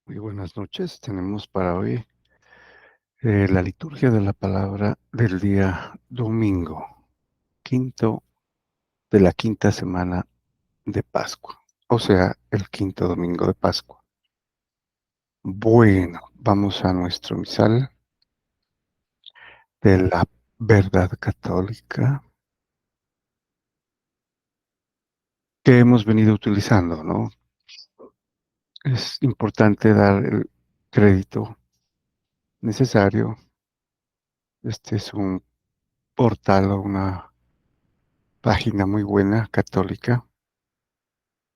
Muy buenas noches. Tenemos para hoy la liturgia de la palabra del día domingo, quinto de la quinta semana de Pascua, o sea, el quinto domingo de Pascua. Bueno, vamos a nuestro misal de la verdad católica que hemos venido utilizando, ¿no? Es importante dar el crédito necesario. Este es un portal o una página muy buena, católica,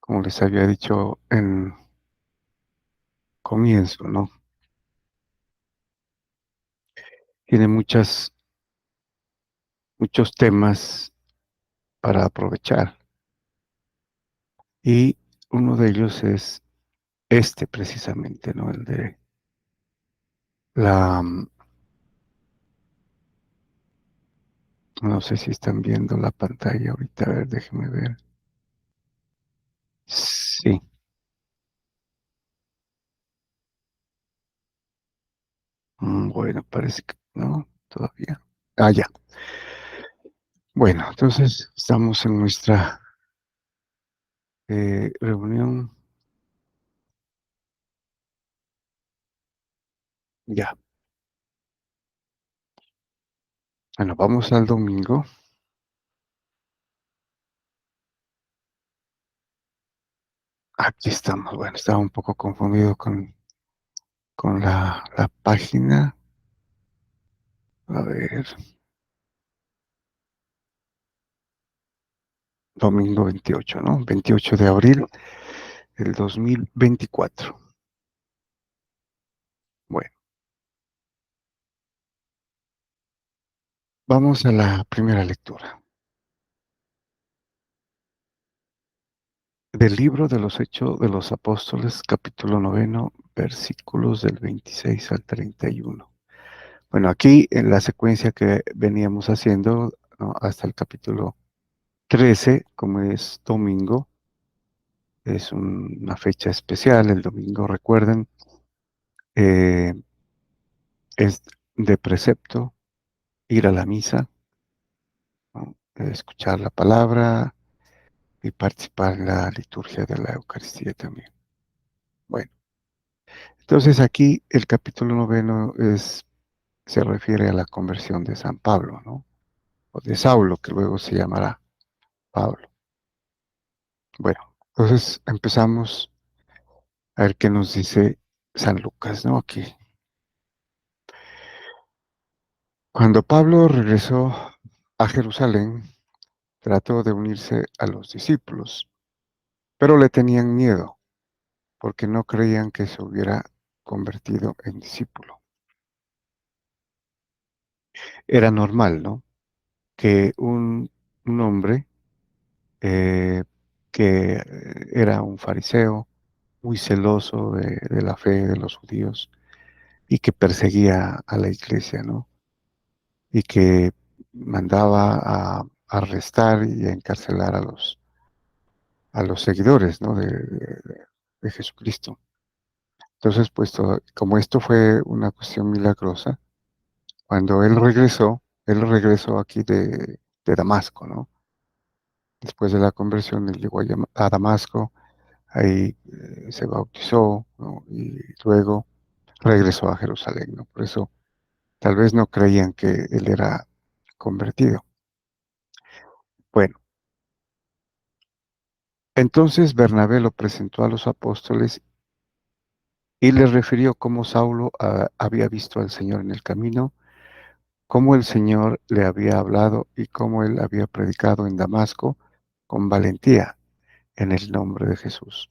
como les había dicho en comienzo, ¿no? Tiene muchos temas para aprovechar, y uno de ellos es este precisamente, ¿no? El de la, no sé si están viendo la pantalla ahorita, a ver, déjenme ver. Sí, bueno, parece que no, todavía. Ah, ya. Bueno, entonces estamos en nuestra reunión. Ya. Bueno, vamos al domingo. Aquí estamos. Bueno, estaba un poco confundido con la página. A ver, domingo 28, ¿no? 28 de abril del 2024. Bueno, vamos a la primera lectura del libro de los Hechos de los Apóstoles, capítulo 9, versículos del 26 al 31. Bueno, aquí en la secuencia que veníamos haciendo, ¿no? Hasta el capítulo 13, como es domingo, es una fecha especial. El domingo, recuerden, eh, es de precepto ir a la misa, ¿no? Escuchar la palabra y participar en la liturgia de la Eucaristía también. Bueno, entonces aquí el capítulo 9 se refiere a la conversión de San Pablo, ¿no? O de Saulo, que luego se llamará Pablo. Bueno, entonces empezamos a ver qué nos dice San Lucas, ¿no? Aquí. Cuando Pablo regresó a Jerusalén, trató de unirse a los discípulos, pero le tenían miedo porque no creían que se hubiera convertido en discípulo. Era normal, ¿no? Que un hombre eh, que era un fariseo, muy celoso de la fe de los judíos y que perseguía a la iglesia, ¿no? Y que mandaba a arrestar y a encarcelar a los seguidores, ¿no? De Jesucristo. Entonces, pues como esto fue una cuestión milagrosa, cuando él regresó aquí de Damasco, ¿no? Después de la conversión, él llegó a Damasco, ahí se bautizó, ¿no? Y luego regresó a Jerusalén, ¿no? Por eso tal vez no creían que él era convertido. Bueno, entonces Bernabé lo presentó a los apóstoles y les refirió cómo Saulo había visto al Señor en el camino, cómo el Señor le había hablado y cómo él había predicado en Damasco con valentía en el nombre de Jesús.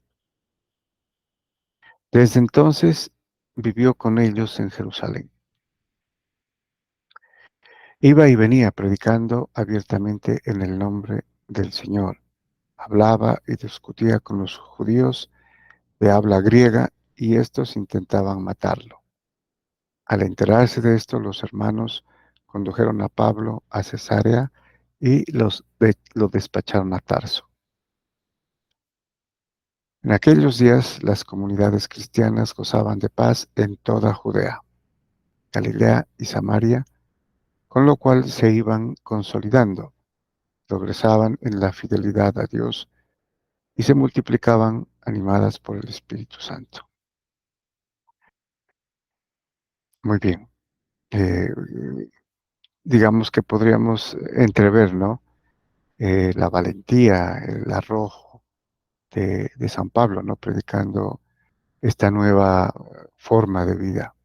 Desde entonces vivió con ellos en Jerusalén. Iba y venía predicando abiertamente en el nombre del Señor. Hablaba y discutía con los judíos de habla griega y estos intentaban matarlo. Al enterarse de esto, los hermanos condujeron a Pablo a Cesarea y lo despacharon a Tarso. En aquellos días las comunidades cristianas gozaban de paz en toda Judea, Galilea y Samaria, con lo cual se iban consolidando, progresaban en la fidelidad a Dios y se multiplicaban animadas por el Espíritu Santo. Muy bien. Eh, digamos que podríamos entrever, ¿no? La valentía, el arrojo de San Pablo, ¿no? Predicando esta nueva forma de vida.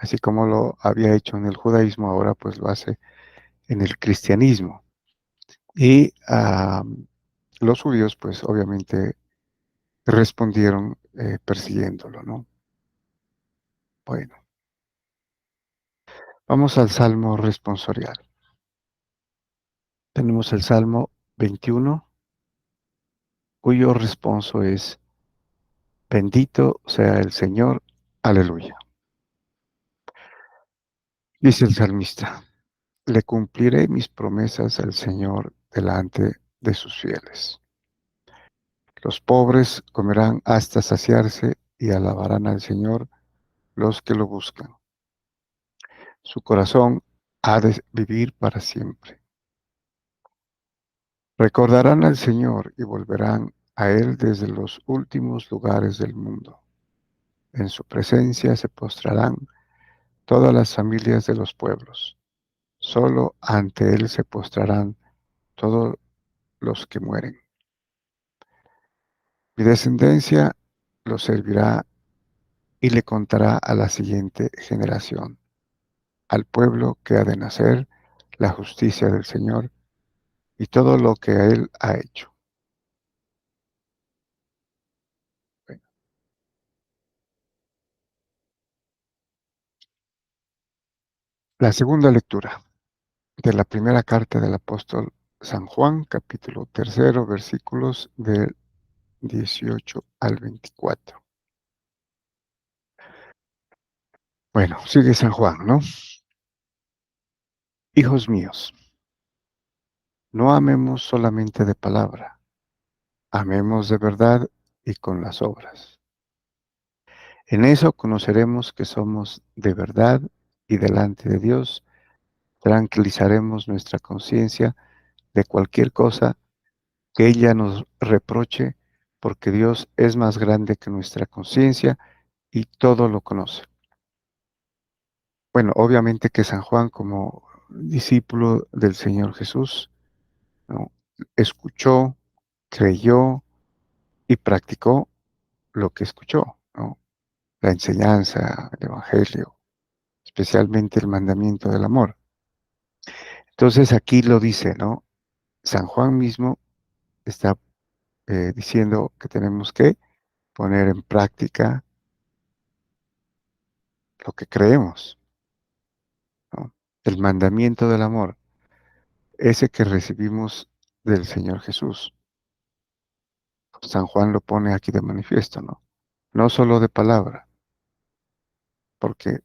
Así como lo había hecho en el judaísmo, ahora pues lo hace en el cristianismo. Y los judíos pues obviamente respondieron persiguiéndolo, ¿no? Bueno, vamos al Salmo responsorial. Tenemos el Salmo 21, cuyo responso es: Bendito sea el Señor, aleluya. Dice el salmista: Le cumpliré mis promesas al Señor delante de sus fieles. Los pobres comerán hasta saciarse y alabarán al Señor los que lo buscan. Su corazón ha de vivir para siempre. Recordarán al Señor y volverán a Él desde los últimos lugares del mundo. En su presencia se postrarán todas las familias de los pueblos. Solo ante Él se postrarán todos los que mueren. Mi descendencia lo servirá y le contará a la siguiente generación, al pueblo que ha de nacer, la justicia del Señor y todo lo que Él ha hecho. Bueno, la segunda lectura de la primera carta del apóstol San Juan, capítulo tercero, versículos del 18 al 24. Bueno, sigue San Juan, ¿no? Hijos míos, no amemos solamente de palabra, amemos de verdad y con las obras. En eso conoceremos que somos de verdad y delante de Dios tranquilizaremos nuestra conciencia de cualquier cosa que ella nos reproche, porque Dios es más grande que nuestra conciencia y todo lo conoce. Bueno, obviamente que San Juan, como discípulo del Señor Jesús, ¿no? Escuchó, creyó y practicó lo que escuchó, ¿no? La enseñanza, el Evangelio, especialmente el mandamiento del amor. Entonces aquí lo dice, ¿no? San Juan mismo está diciendo que tenemos que poner en práctica lo que creemos, ¿no? El mandamiento del amor, ese que recibimos del Señor Jesús. San Juan lo pone aquí de manifiesto, ¿no? No solo de palabra, porque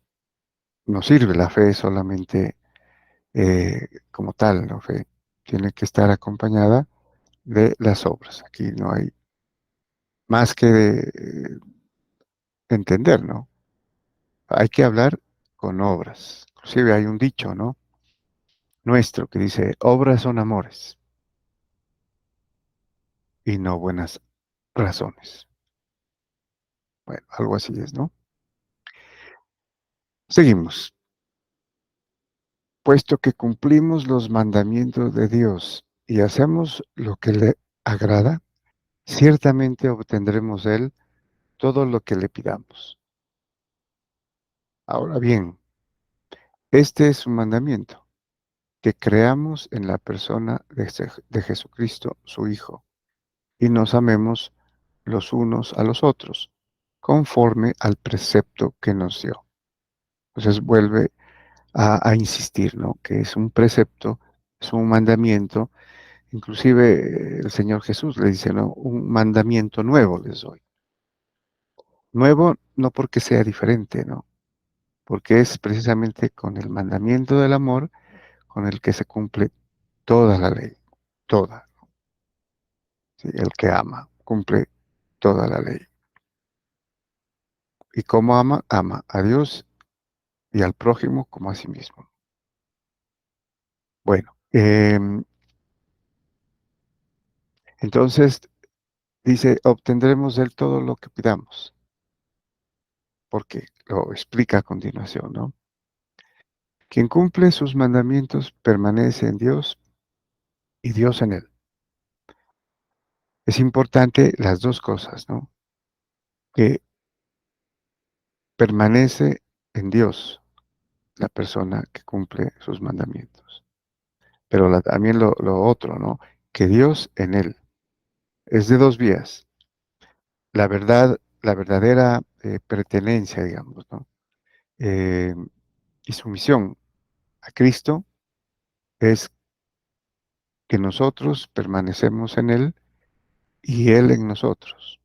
no sirve la fe solamente como tal, la fe tiene que estar acompañada de las obras. Aquí no hay más que entender, ¿no? Hay que hablar con obras. Inclusive hay un dicho, ¿no? Nuestro que dice, obras son amores y no buenas razones. Bueno, algo así es, ¿no? Seguimos. Puesto que cumplimos los mandamientos de Dios y hacemos lo que le agrada, ciertamente obtendremos de Él todo lo que le pidamos. Ahora bien, este es un mandamiento, que creamos en la persona de Jesucristo, su Hijo, y nos amemos los unos a los otros, conforme al precepto que nos dio. Entonces vuelve a insistir, ¿no? Que es un precepto, es un mandamiento. Inclusive el Señor Jesús le dice, ¿no? Un mandamiento nuevo les doy. Nuevo no porque sea diferente, ¿no? Porque es precisamente con el mandamiento del amor con el que se cumple toda la ley, toda, ¿sí? El que ama cumple toda la ley. ¿Y cómo ama? Ama a Dios y al prójimo como a sí mismo. Bueno, entonces dice, obtendremos de él todo lo que pidamos, porque lo explica a continuación, ¿no? Quien cumple sus mandamientos permanece en Dios y Dios en él. Es importante las dos cosas, ¿no? Que permanece en Dios la persona que cumple sus mandamientos. Pero también lo otro, ¿no? Que Dios en él. Es de dos vías. La verdad, la verdadera pertenencia, digamos, ¿no? Eh, y sumisión a Cristo es que nosotros permanecemos en Él y Él en nosotros.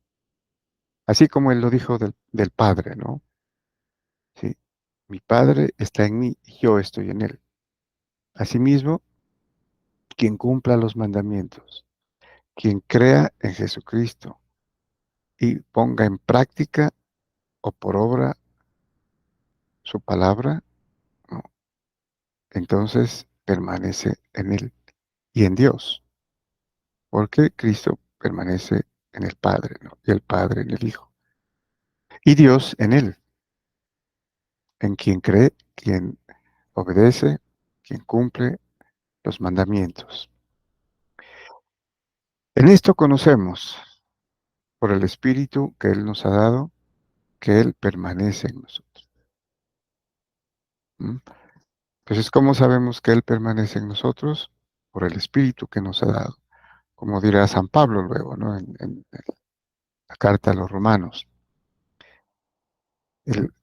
Así como Él lo dijo del Padre, ¿no? Sí, mi Padre está en mí y yo estoy en Él. Asimismo, quien cumpla los mandamientos, quien crea en Jesucristo y ponga en práctica o por obra su palabra, ¿no? Entonces permanece en Él y en Dios, porque Cristo permanece en el Padre, ¿no? Y el Padre en el Hijo. Y Dios en Él, en quien cree, quien obedece, quien cumple los mandamientos. En esto conocemos, por el Espíritu que Él nos ha dado, que Él permanece en nosotros. ¿Mm? Entonces, ¿cómo sabemos que Él permanece en nosotros? Por el Espíritu que nos ha dado. Como dirá San Pablo luego, ¿no? En la carta a los Romanos. El,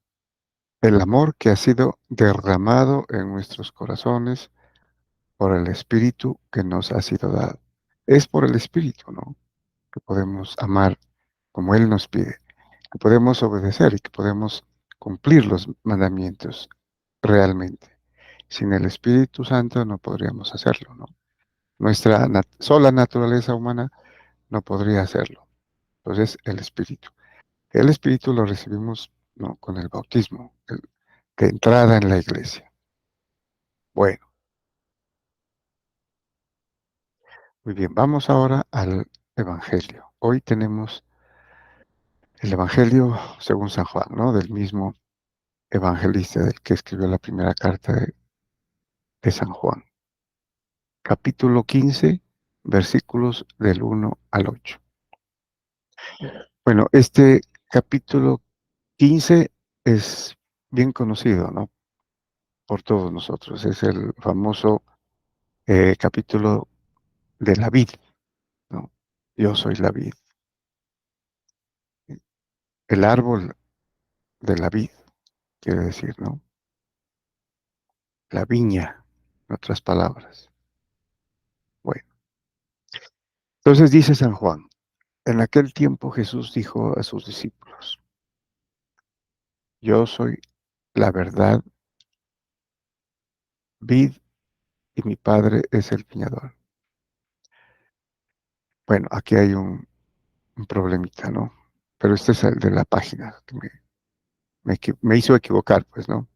el amor que ha sido derramado en nuestros corazones por el Espíritu que nos ha sido dado. Es por el Espíritu, ¿no? Que podemos amar como Él nos pide, que podemos obedecer y que podemos cumplir los mandamientos realmente. Sin el Espíritu Santo no podríamos hacerlo, ¿no? Nuestra sola naturaleza humana no podría hacerlo. Entonces, el Espíritu. El Espíritu lo recibimos, ¿no? Con el bautismo, de entrada en la iglesia. Bueno, muy bien, vamos ahora al Evangelio. Hoy tenemos el Evangelio según San Juan, ¿no? Del mismo evangelista del que escribió la primera carta de San Juan. Capítulo 15, versículos del 1 al 8. Bueno, este capítulo 15 es bien conocido, ¿no? Por todos nosotros. Es el famoso capítulo de la vid, ¿no? Yo soy la vid, el árbol de la vid, quiere decir, ¿no? La viña, en otras palabras. Bueno, entonces dice San Juan, en aquel tiempo Jesús dijo a sus discípulos, yo soy la verdad, vid, y mi Padre es el viñador. Bueno, aquí hay un problemita, ¿no? Pero este es el de la página que me hizo equivocar, pues, ¿no?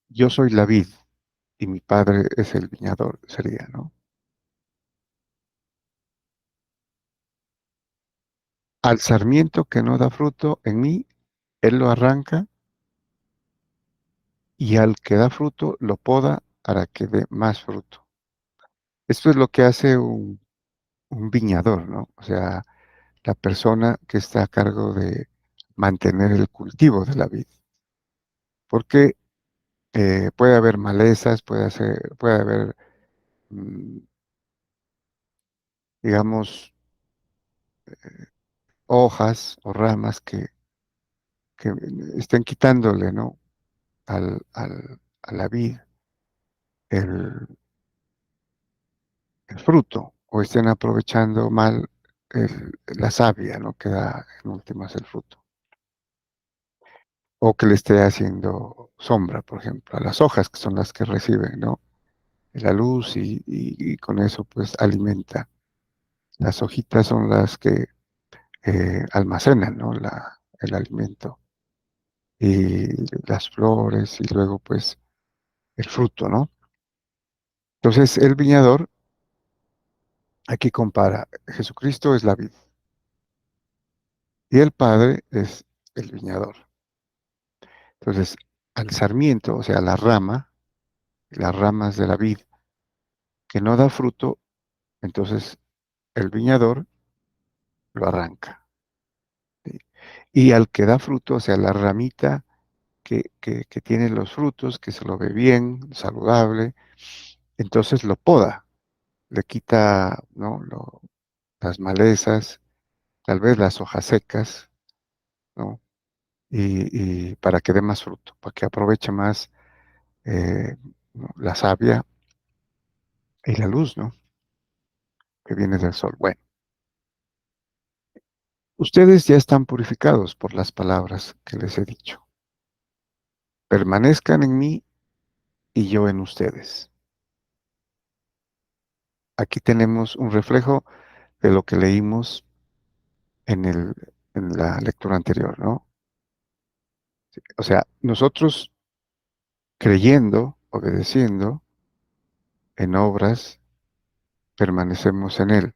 Yo soy la vid y mi Padre es el viñador, sería, ¿no? Al sarmiento que no da fruto en mí, Él lo arranca y al que da fruto lo poda para que dé más fruto. Esto es lo que hace un viñador, ¿no? O sea, la persona que está a cargo de mantener el cultivo de la vid. Porque puede haber malezas, puede haber, mm, digamos, hojas o ramas que estén quitándole, ¿no? A la vid el, el fruto o estén aprovechando mal la savia, ¿no? Que da en últimas el fruto. O que le esté haciendo sombra, por ejemplo, a las hojas que son las que reciben, ¿no? La luz y con eso pues alimenta. Las hojitas son las que almacenan, ¿no? El alimento y las flores y luego pues el fruto, ¿no? Entonces el viñador aquí compara, Jesucristo es la vid y el Padre es el viñador. Entonces al sarmiento, o sea, la rama, las ramas de la vid que no da fruto, entonces el viñador lo arranca. ¿Sí? Y al que da fruto, o sea, la ramita que tiene los frutos, que se lo ve bien, saludable, entonces lo poda, le quita, ¿no? Las malezas, tal vez las hojas secas, ¿no? Y para que dé más fruto, para que aproveche más ¿no? La savia y la luz, ¿no? Que viene del sol. Bueno, ustedes ya están purificados por las palabras que les he dicho. Permanezcan en mí y yo en ustedes. Aquí tenemos un reflejo de lo que leímos en en la lectura anterior, ¿no? O sea, nosotros creyendo, obedeciendo en obras, permanecemos en Él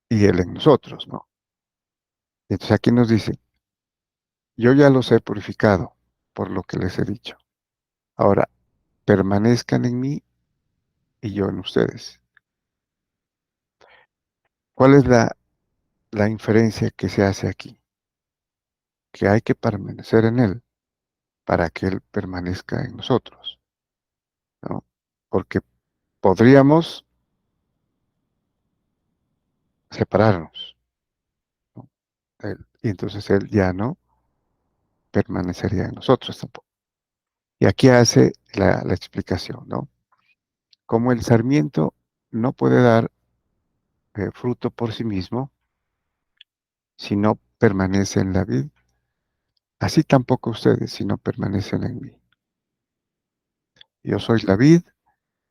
y Él en nosotros, ¿no? Entonces aquí nos dice, yo ya los he purificado por lo que les he dicho. Ahora, permanezcan en mí y yo en ustedes. ¿Cuál es la inferencia que se hace aquí? Que hay que permanecer en Él para que Él permanezca en nosotros, ¿no? Porque podríamos separarnos, ¿no? Y entonces Él ya no permanecería en nosotros tampoco. Y aquí hace la explicación, ¿no? Como el sarmiento no puede dar fruto por sí mismo si no permanece en la vid, así tampoco ustedes si no permanecen en mí. Yo soy la vid,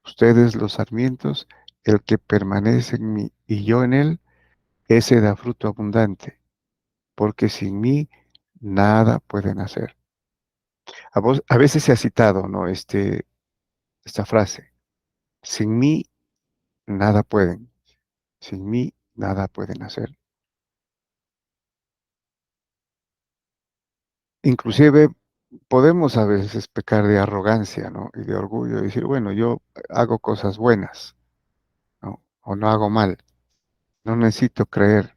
ustedes los sarmientos, el que permanece en mí y yo en él, ese da fruto abundante, porque sin mí nada pueden hacer. A veces se ha citado, ¿no? Esta frase, sin mí nada pueden, sin mí nada pueden hacer. Inclusive podemos a veces pecar de arrogancia, ¿no? Y de orgullo, y decir, bueno, yo hago cosas buenas, ¿no? O no hago mal, no necesito creer.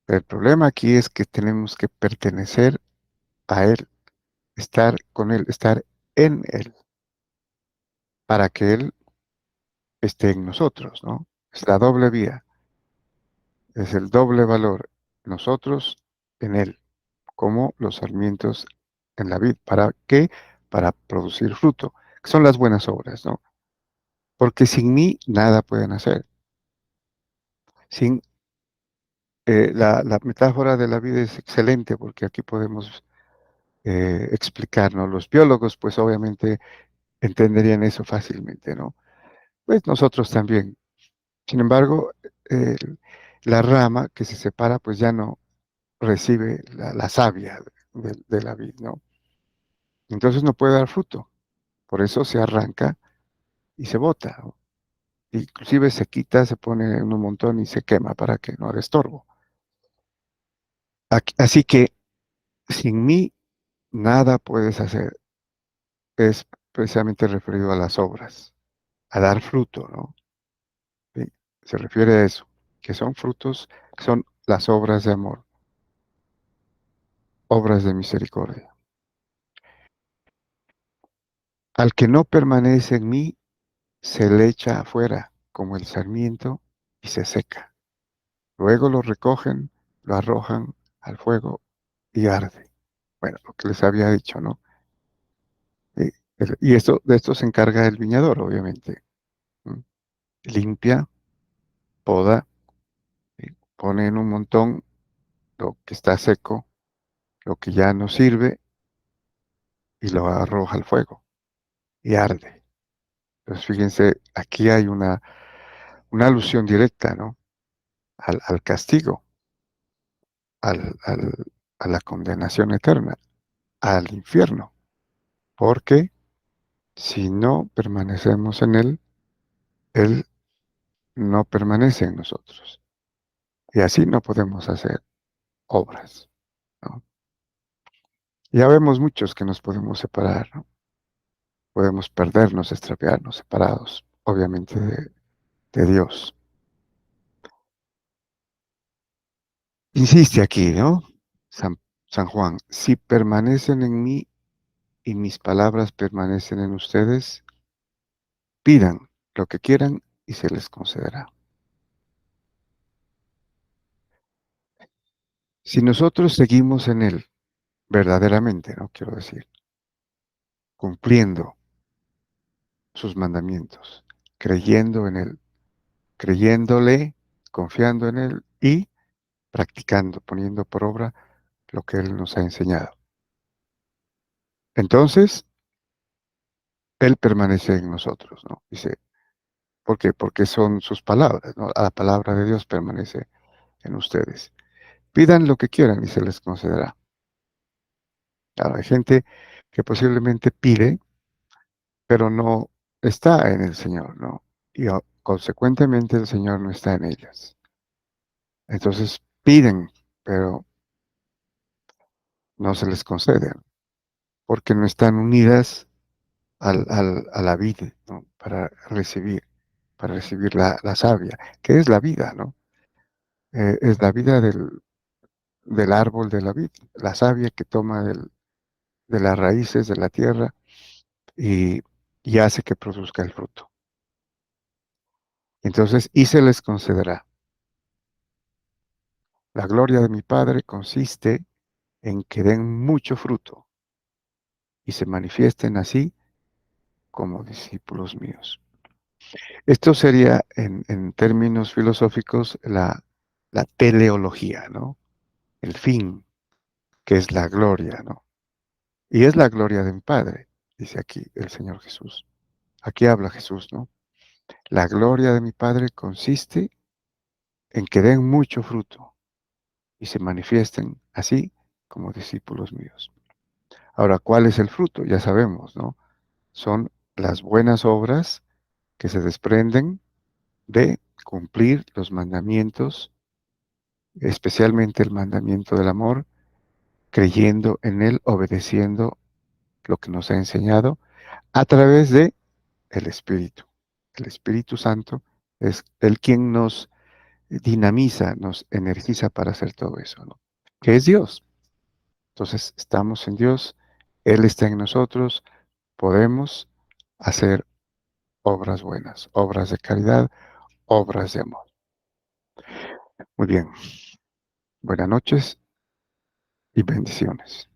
El problema aquí es que tenemos que pertenecer a Él, estar con Él, estar en Él, para que Él esté en nosotros, ¿no? Es la doble vía, es el doble valor, nosotros en Él, como los sarmientos en la vid. ¿Para qué? Para producir fruto, que son las buenas obras, ¿no? Porque sin mí nada pueden hacer. Sin la metáfora de la vida es excelente porque aquí podemos explicarnos. Los biólogos, pues obviamente entenderían eso fácilmente, ¿no? Pues nosotros también. Sin embargo, eh, la rama que se separa, pues ya no recibe la savia de la vid, ¿no? Entonces no puede dar fruto. Por eso se arranca y se bota, ¿no? Inclusive se quita, se pone en un montón y se quema para que no haga estorbo. Así que sin mí nada puedes hacer. Es precisamente referido a las obras, a dar fruto, ¿no? Sí, se refiere a eso, que son frutos, que son las obras de amor, obras de misericordia. Al que no permanece en mí, se le echa afuera como el sarmiento y se seca. Luego lo recogen, lo arrojan al fuego y arde. Bueno, lo que les había dicho, ¿no? Y, y esto, de esto se encarga el viñador, obviamente. ¿M? Limpia, poda, pone en un montón lo que está seco, lo que ya no sirve, y lo arroja al fuego y arde. Entonces, fíjense, aquí hay una alusión directa, ¿no? al castigo, al a la condenación eterna, al infierno, porque si no permanecemos en Él no permanece en nosotros. Y así no podemos hacer obras, ¿no? Ya vemos muchos que nos podemos separar, ¿no? Podemos perdernos, extraviarnos, separados, obviamente, de Dios. Insiste aquí, ¿no? San, San Juan, si permanecen en mí y mis palabras permanecen en ustedes, pidan lo que quieran y se les concederá. Si nosotros seguimos en Él, verdaderamente, ¿no? Quiero decir, cumpliendo sus mandamientos, creyendo en Él, creyéndole, confiando en Él y practicando, poniendo por obra lo que Él nos ha enseñado. Entonces, Él permanece en nosotros, ¿no? Dice, ¿por qué? Porque son sus palabras, ¿no? La palabra de Dios permanece en ustedes. Pidan lo que quieran y se les concederá. Claro, hay gente que posiblemente pide, pero no está en el Señor, ¿no? Y consecuentemente el Señor no está en ellas. Entonces piden, pero no se les concede, porque no están unidas a la vida, ¿no? Para recibir la savia, que es la vida, ¿no? Es la vida del árbol de la vida, la savia que toma de las raíces de la tierra y, y hace que produzca el fruto. Entonces, y se les concederá. La gloria de mi Padre consiste en que den mucho fruto y se manifiesten así como discípulos míos. Esto sería, en términos filosóficos, la teleología, ¿no? El fin, que es la gloria, ¿no? Y es la gloria de mi Padre, dice aquí el Señor Jesús. Aquí habla Jesús, ¿no? La gloria de mi Padre consiste en que den mucho fruto y se manifiesten así como discípulos míos. Ahora, ¿cuál es el fruto? Ya sabemos, ¿no? Son las buenas obras que se desprenden de cumplir los mandamientos, especialmente el mandamiento del amor, creyendo en Él, obedeciendo lo que nos ha enseñado a través de el Espíritu. El Espíritu Santo es el quien nos dinamiza, nos energiza para hacer todo eso, ¿no? Que es Dios. Entonces, estamos en Dios, Él está en nosotros, podemos hacer obras buenas, obras de caridad, obras de amor. Muy bien, buenas noches y bendiciones.